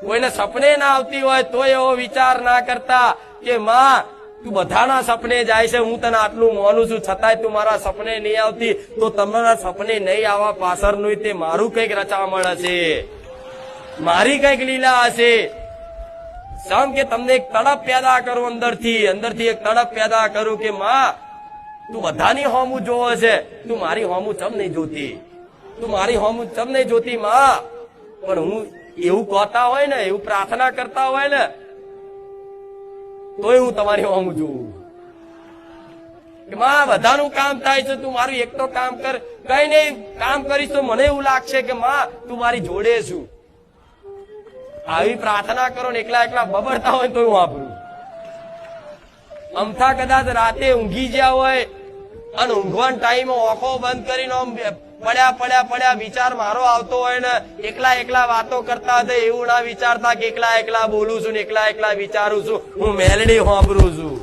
કોઈને સપને ના આવતી હોય તો એવો વિચાર ના કરતા કે માં તું બધાના સપને જાય છે, હું તને આટલું માનું છું, છતાંય તું મારા સપને નહીં આવતી, તો તમારા સપને નહીં આવવા પાછળનું તે મારું કઈક રચામણ હશે, મારી કઈક લીલા હશે. સમ કે તમને એક તડપ પેદા કરું, અંદરથી એક તડપ પેદા કરું કે માં તું બધાની હોમું જોવો છે, તું મારી હોમું ચમ નહીં જોતી, તું મારી હોમું ચમ નહીં જોતી માં. પણ હું એવું કહેતા હોય ને, એવું પ્રાર્થના કરતા હોય ને, તોય હું તમારી હોમું જોઉં કે માં બધાનું કામ થાય છે, તું મારું એક તો કામ કર. કઈ નહીં કામ કરીશ તો મને એવું લાગશે કે માં તું મારી જોડે છું. આવી પ્રાર્થના કરો ને એકલા એકલા બબડતા હોય તો હું વાપરું. અમથા કદાચ રાતે ઊંઘી ગયા હોય અને ઊંઘવાના ટાઈમે આંખો બંધ કરીને પડ્યા વિચાર મારો આવતો હોય ને, એકલા વાતો કરતા હતા, એવું ના વિચારતા કે એકલા બોલું છું ને એકલા વિચારું છું, હું મેલડી સાંભળું છું.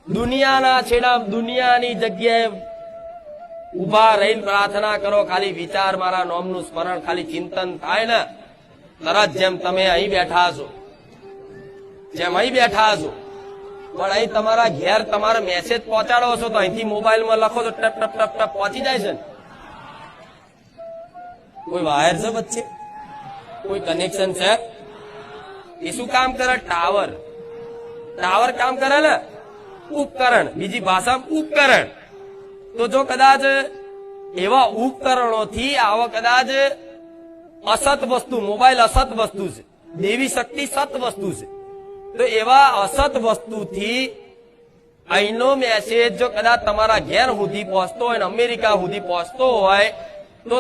દુનિયાના છેડા દુનિયાની જગ્યાએ ઉભા રહીને પ્રાર્થના કરો. ખાલી વિચાર મારા નામનું સ્મરણ, ખાલી ચિંતન થાય ને તરત જેમ તમે અહીં બેઠા છો, પણ અહીં તમારા ઘેર તમારા મેસેજ પહોંચાડો છો તો અહીંથી મોબાઈલમાં લખો તો ટપ ટપ ટપ ટપ પહોંચી જાય છે ને. કોઈ વાયર છે વચ્ચે, કોઈ કનેક્શન છે? એ શું કામ કરે? ટાવર કામ કરે ને, ઉપકરણ, બીજી ભાષામાં ઉપકરણ. તો જો કદાચ એવા ઉપકરણોથી આવો કદાચ અસત વસ્તુ, મોબાઈલ અસત વસ્તુ છે, દેવી શક્તિ સત વસ્તુ છે, તો એવા અસત વસ્તુથી અહીંનો મેસેજ જો કદાચ તમારા ઘેર સુધી પહોંચતો હોય ને અમેરિકા સુધી પહોંચતો હોય તો